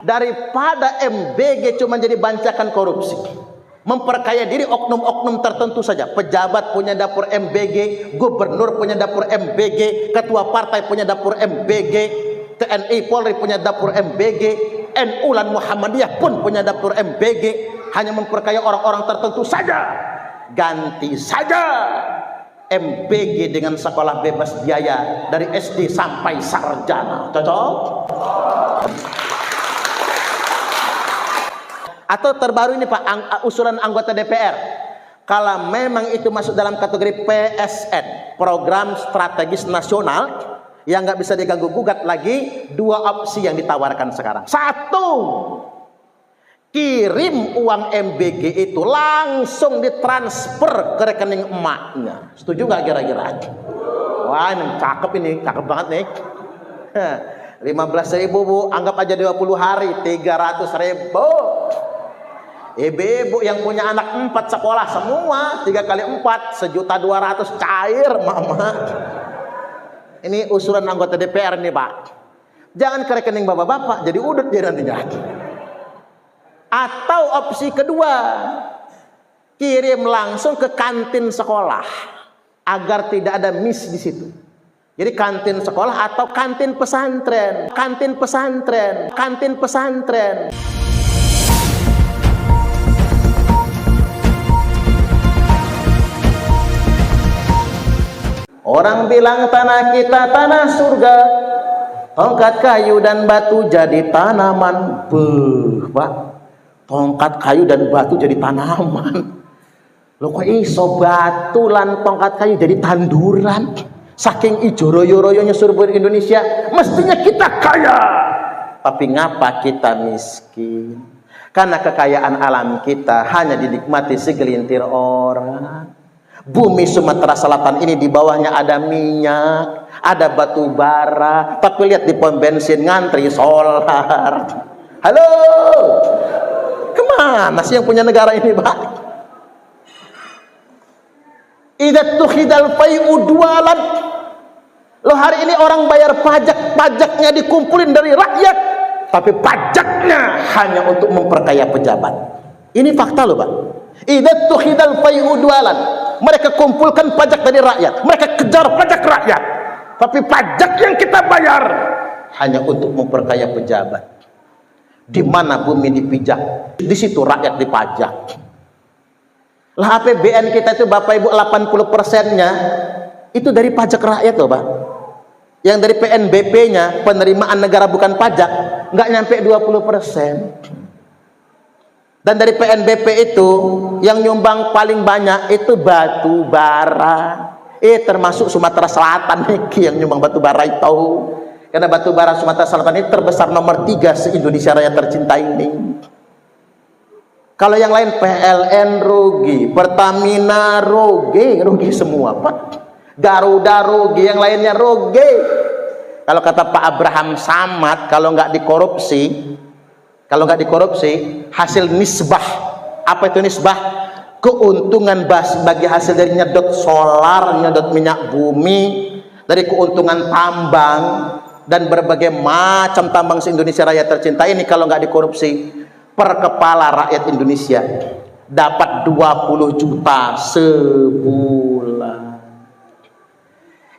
daripada MBG cuma jadi bancakan korupsi, memperkaya diri oknum-oknum tertentu saja. Pejabat punya dapur MBG, gubernur punya dapur MBG, ketua partai punya dapur MBG, TNI Polri punya dapur MBG, NU dan Muhammadiyah pun punya dapur MBG, hanya memperkaya orang-orang tertentu saja. Ganti saja MBG dengan sekolah bebas biaya dari SD sampai sarjana. Cocok? Atau terbaru ini Pak, usulan anggota DPR, kalau memang itu masuk dalam kategori PSN, program strategis nasional, yang nggak bisa diganggu gugat lagi, dua opsi yang ditawarkan sekarang. Satu, kirim uang MBG itu langsung ditransfer ke rekening emaknya. Setuju nggak kira-kira? Wah, ini cakep banget nih. 15.000 Bu, anggap aja 20 hari, 300.000. Ibu-ibu yang punya anak 4 sekolah semua, 3 kali 4, 1.200.000 cair mama. Ini usulan anggota DPR nih Pak. Jangan ke rekening bapak-bapak, jadi udut dia nantinya. Atau opsi kedua, kirim langsung ke kantin sekolah agar tidak ada miss di situ. Jadi kantin sekolah atau kantin pesantren, kantin pesantren, kantin pesantren. Orang bilang tanah kita tanah surga, tongkat kayu dan batu jadi tanaman. Pak, tongkat kayu dan batu jadi tanaman. Loh kok iso batu lan tongkat kayu jadi tanduran? Saking ijo royo-royonya seluruh Indonesia, mestinya kita kaya. Tapi ngapa kita miskin? Karena kekayaan alam kita hanya dinikmati segelintir orang. Bumi Sumatera Selatan ini di bawahnya ada minyak, ada batu bara, tapi lihat di pom bensin ngantri solar. Halo, kemana sih yang punya negara ini Pak? Idza tukhidal fai'u dualan. Loh hari ini orang bayar pajak, pajaknya dikumpulin dari rakyat, tapi pajaknya hanya untuk memperkaya pejabat. Ini fakta loh Pak. Idza tukhidal fai'u dualan. Mereka kumpulkan pajak dari rakyat, mereka kejar pajak rakyat, tapi pajak yang kita bayar hanya untuk memperkaya pejabat. Di mana bumi dipijak, di situ rakyat dipajak. Lah APBN kita itu Bapak Ibu 80%-nya itu dari pajak rakyat loh Pak. Yang dari PNBP-nya, penerimaan negara bukan pajak, nggak nyampe 20%. Dan dari PNBP itu yang nyumbang paling banyak itu batu bara. Termasuk Sumatera Selatan nih yang nyumbang batu bara itu. Karena batu bara Sumatera Selatan ini terbesar nomor 3 se-Indonesia Raya tercinta ini. Kalau yang lain PLN rugi, Pertamina rugi semua Pak. Garuda rugi, yang lainnya rugi. Kalau kata Pak Abraham Samad, kalau nggak dikorupsi, hasil nisbah. Apa itu nisbah? Keuntungan bagi hasil dari nyedot solar, nyedot minyak bumi, dari keuntungan tambang dan berbagai macam tambang se-Indonesia Raya tercinta ini, kalau nggak dikorupsi, per kepala rakyat Indonesia dapat 20 juta sebulan.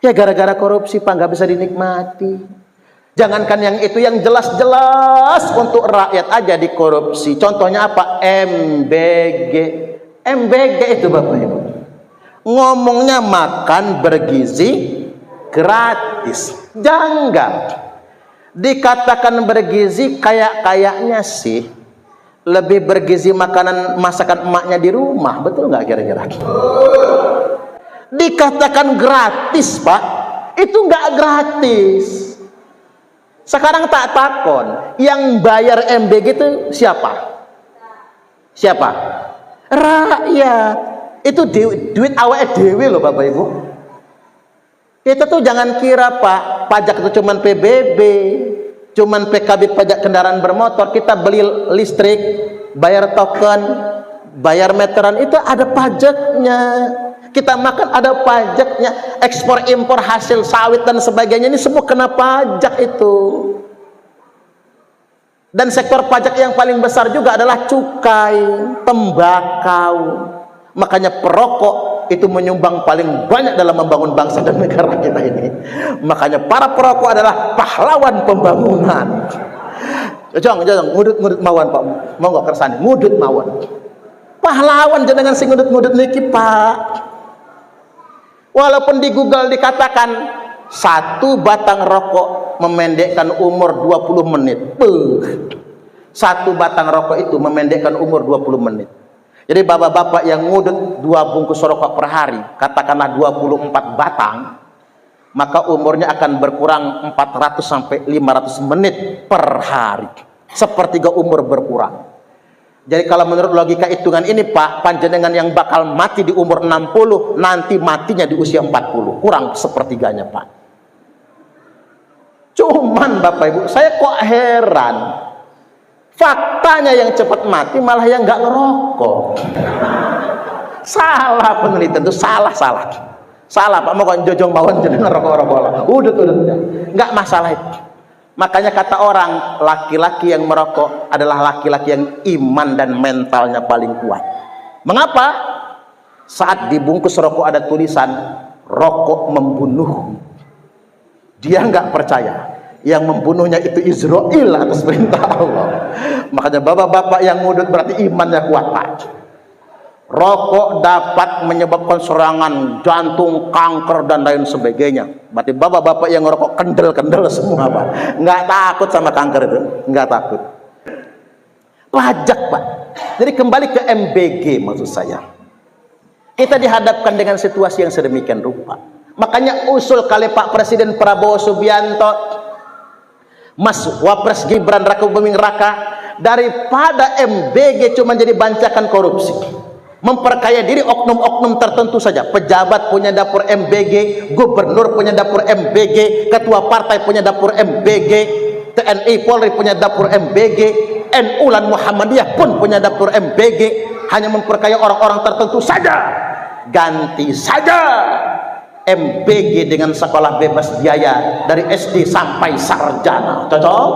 Ya gara-gara korupsi Pak, nggak bisa dinikmati. Jangankan yang itu, yang jelas-jelas untuk rakyat aja dikorupsi. Contohnya apa? MBG. MBG itu Bapak Ibu, ngomongnya makan bergizi gratis. Janggal. Dikatakan bergizi, kayaknya sih lebih bergizi masakan emaknya di rumah. Betul nggak kira-kira? Dikatakan gratis Pak, itu nggak gratis. Sekarang tak takon, yang bayar MBG itu siapa? Rakyat. Itu duit awake dhewe loh Bapak Ibu. Kita tuh jangan kira Pak, pajak itu cuman PBB, cuman PKB pajak kendaraan bermotor. Kita beli listrik, bayar token, bayar meteran, itu ada pajaknya. Kita makan ada pajaknya, ekspor impor hasil sawit dan sebagainya, ini semua kena pajak itu. Dan sektor pajak yang paling besar juga adalah cukai, tembakau. Makanya perokok itu menyumbang paling banyak dalam membangun bangsa dan negara kita ini. Makanya para perokok adalah pahlawan pembangunan. Jong, ngudut mawon Pak. Monggo kersane, ngudut mawon. Pahlawan jenengan sing ngudut-ngudut niki, Pak. Walaupun di Google dikatakan satu batang rokok memendekkan umur 20 menit. Satu batang rokok itu memendekkan umur 20 menit. Jadi bapak-bapak yang ngudut 2 bungkus rokok per hari, katakanlah 24 batang, maka umurnya akan berkurang 400 sampai 500 menit per hari. Sepertiga umur berkurang. Jadi kalau menurut logika hitungan ini Pak, panjenengan yang bakal mati di umur 60, nanti matinya di usia 40. Kurang sepertiganya Pak. Cuman Bapak Ibu, saya kok heran. Faktanya yang cepat mati malah yang nggak ngerokok. Salah penelitian itu, salah Pak. Mau kok jojong mawon jeneng ngerokok-rokok. Udah nggak masalah itu. Makanya kata orang, laki-laki yang merokok adalah laki-laki yang iman dan mentalnya paling kuat. Mengapa? Saat dibungkus rokok ada tulisan rokok membunuh. Dia nggak percaya yang membunuhnya itu Israel atas perintah Allah. Makanya bapak-bapak yang ngudut berarti imannya kuat Pak. Rokok dapat menyebabkan serangan jantung, kanker dan lain sebagainya. Berarti bapak-bapak yang ngerokok kendel-kendel semua Pak. Nggak takut sama kanker itu, nggak takut. Pajak Pak. Jadi kembali ke MBG maksud saya. Kita dihadapkan dengan situasi yang sedemikian rupa. Makanya usul kali Pak Presiden Prabowo Subianto, Mas Wapres Gibran Raka Buming Raka, daripada MBG cuma jadi bancakan korupsi, memperkaya diri oknum-oknum tertentu saja. Pejabat punya dapur MBG, gubernur punya dapur MBG, ketua partai punya dapur MBG, TNI Polri punya dapur MBG, NU dan Muhammadiyah pun punya dapur MBG. Hanya memperkaya orang-orang tertentu saja. Ganti saja MBG dengan sekolah bebas biaya dari SD sampai sarjana. Cocok?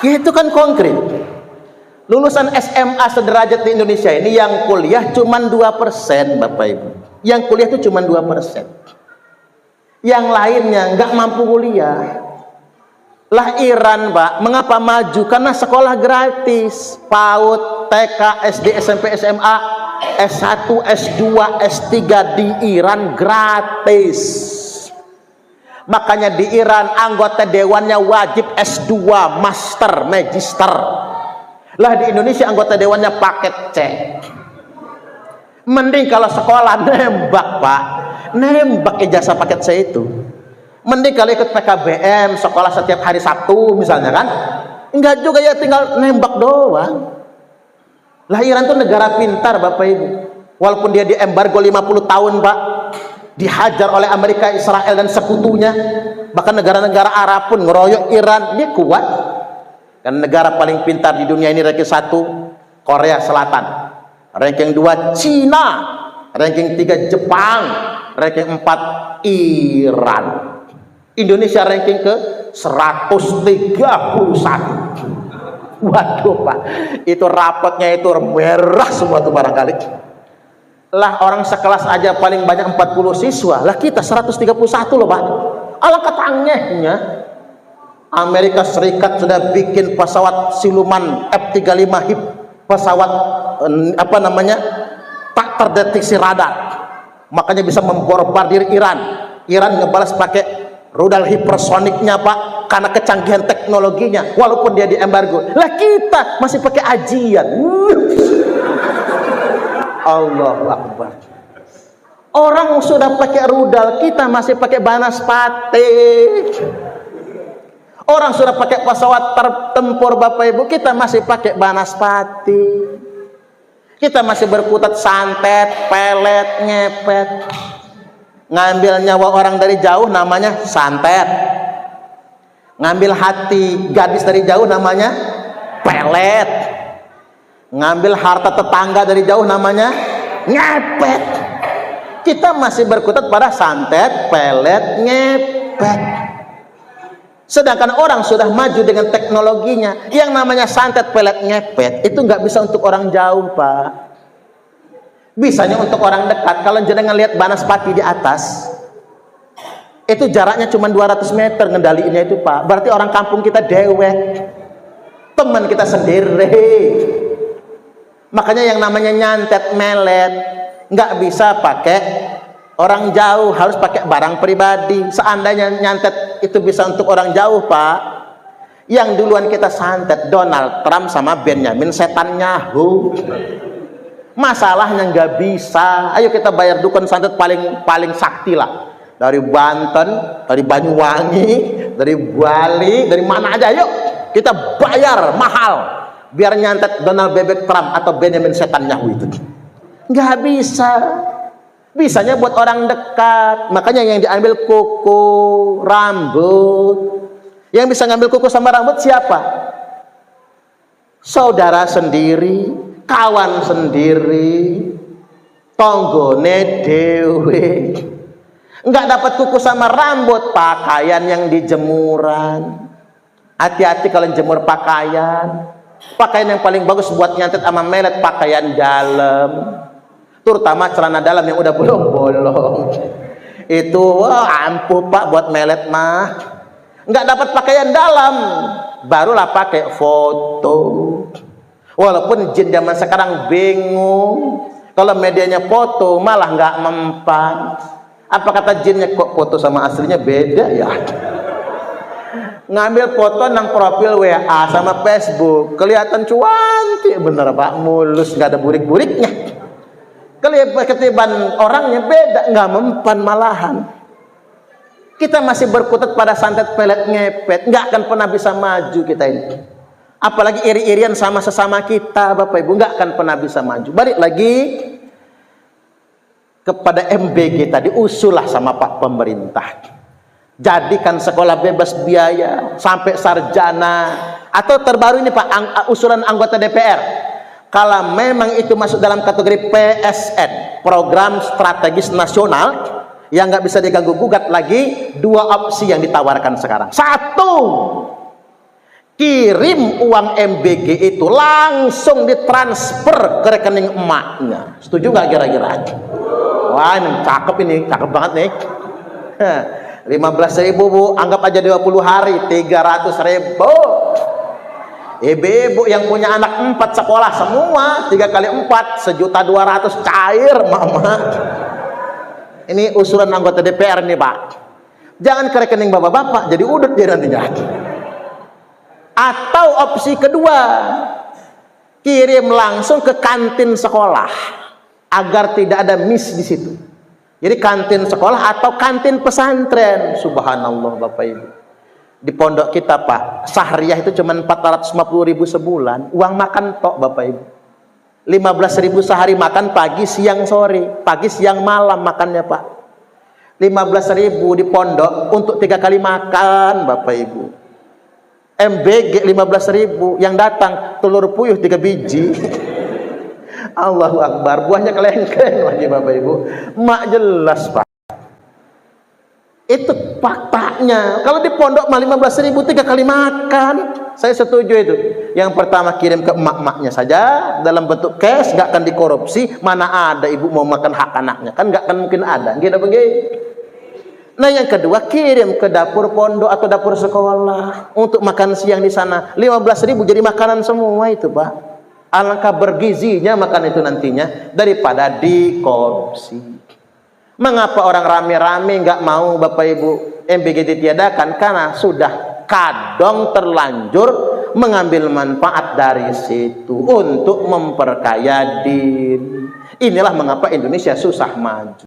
Itu kan konkret. Lulusan SMA sederajat di Indonesia ini yang kuliah cuma 2% Bapak Ibu. Yang kuliah itu cuma 2%. Yang lainnya nggak mampu kuliah. Lah Iran Pak, mengapa maju? Karena sekolah gratis. PAUD, TK, SD, SMP, SMA, S1, S2, S3 di Iran gratis. Makanya di Iran anggota dewannya wajib S2, master, magister. Lah di Indonesia anggota dewannya paket C. Mending kalau sekolah nembak Pak, nembak ijazah paket C itu. Mending kalau ikut PKBM, sekolah setiap hari Sabtu misalnya kan. Enggak juga ya, tinggal nembak doang. Lah Iran tuh negara pintar Bapak Ibu. Walaupun dia diembargo 50 tahun Pak, dihajar oleh Amerika, Israel dan sekutunya, bahkan negara-negara Arab pun ngeroyok Iran, dia kuat. Dan negara paling pintar di dunia ini ranking 1 Korea Selatan, ranking 2 Cina, ranking 3 Jepang, ranking 4 Iran. Indonesia ranking ke 131. Waduh Pak, itu rapotnya itu merah semua tuh barangkali. Lah orang sekelas aja paling banyak 40 siswa, lah kita 131 loh Pak. Alangkah tangehnya. Amerika Serikat sudah bikin pesawat siluman F-35 HIP, pesawat tak terdeteksi radar, makanya bisa memborbardir Iran. Iran ngebalas pakai rudal hipersoniknya Pak, karena kecanggihan teknologinya, walaupun dia diembargo. Lah kita masih pakai ajian. Allahu Akbar. Orang sudah pakai rudal, kita masih pakai banaspati. Orang sudah pakai pesawat tempur Bapak Ibu, kita masih pakai banaspati. Kita masih berkutat santet, pelet, ngepet. Ngambil nyawa orang dari jauh namanya santet. Ngambil hati gadis dari jauh namanya pelet. Ngambil harta tetangga dari jauh namanya ngepet. Kita masih berkutat pada santet, pelet, ngepet. Sedangkan orang sudah maju dengan teknologinya. Yang namanya santet pelet ngepet itu nggak bisa untuk orang jauh, Pak. Bisanya untuk orang dekat. Kalau jenengan lihat Banaspati di atas, itu jaraknya cuma 200 meter ngendaliinnya itu, Pak. Berarti orang kampung kita dewek, teman kita sendiri. Makanya yang namanya nyantet melet nggak bisa pakai orang jauh, harus pakai barang pribadi. Seandainya nyantet itu bisa untuk orang jauh, Pak, yang duluan kita santet Donald Trump sama Benjamin Netanyahu. Masalahnya nggak bisa. Ayo kita bayar dukun santet paling sakti lah, dari Banten, dari Banyuwangi, dari Bali, dari mana aja. Yuk kita bayar mahal biar nyantet Donald Bebek Trump atau Benjamin Netanyahu itu. Nggak bisa. Bisanya buat orang dekat. Makanya yang diambil kuku, rambut. Yang bisa ngambil kuku sama rambut siapa? Saudara sendiri, kawan sendiri, tonggone dewe. Nggak dapat kuku sama rambut, pakaian yang di jemuran. Hati-hati kalau jemur pakaian. Pakaian yang paling bagus buat nyantet sama melet pakaian dalam, terutama celana dalam yang udah bolong-bolong. Itu ampuh, Pak, buat melet mah. Nggak dapat pakaian dalam, barulah pakai foto. Walaupun jin zaman sekarang bingung, kalau medianya foto malah nggak mempan. Apa kata jinnya, kok foto sama aslinya beda ya? Ngambil foto nang profil WA sama Facebook, kelihatan cuantik bener, Pak, mulus, nggak ada burik-buriknya. Ketiban orangnya beda, nggak mempan malahan. Kita masih berkutat pada santet pelet ngepet, nggak akan pernah bisa maju kita ini. Apalagi iri-irian sama sesama kita, Bapak Ibu, nggak akan pernah bisa maju. Balik lagi kepada MBG tadi, usulah sama Pak pemerintah. Jadikan sekolah bebas biaya sampai sarjana, atau terbaru ini, Pak, usulan anggota DPR. Kalau memang itu masuk dalam kategori PSN, program strategis nasional, yang nggak bisa diganggu gugat lagi, dua opsi yang ditawarkan sekarang. Satu, kirim uang MBG itu langsung ditransfer ke rekening emaknya. Setuju nggak kira-kira? Wah, ini cakep banget nih. 15.000, Bu, anggap aja 20 hari 300.000. Ibu-ibu yang punya anak 4 sekolah semua, 3 kali 4 1.200.000 cair, Mama. Ini usulan anggota DPR nih, Pak. Jangan ke rekening bapak-bapak, jadi udut dia nantinya. Atau opsi kedua, kirim langsung ke kantin sekolah agar tidak ada miss di situ. Jadi kantin sekolah atau kantin pesantren. Subhanallah, Bapak Ibu. Di pondok kita, Pak, sahriyah itu cuma 450.000 sebulan. Uang makan tok, Bapak Ibu. 15.000 sehari makan pagi, siang, sore. Pagi, siang, malam makannya, Pak. 15.000 di pondok untuk 3 kali makan, Bapak Ibu. MBG 15.000, yang datang telur puyuh 3 biji. Allahu Akbar, buahnya kelengkeng lagi, Bapak Ibu. Mak jelas, Pak. Itu faktanya. Kalau di pondok mah 15.000 3 kali makan. Saya setuju itu. Yang pertama kirim ke emak-emaknya saja dalam bentuk cash, nggak akan dikorupsi. Mana ada ibu mau makan hak anaknya? Kan nggak akan mungkin ada. Gitu begitu. Nah, yang kedua, kirim ke dapur pondok atau dapur sekolah untuk makan siang di sana. 15.000 jadi makanan semua itu, Pak. Alangkah bergizinya makan itu nantinya daripada dikorupsi. Mengapa orang rame-rame nggak mau, Bapak Ibu, MBG ditiadakan? Karena sudah kadong terlanjur mengambil manfaat dari situ untuk memperkaya diri. Inilah mengapa Indonesia susah maju.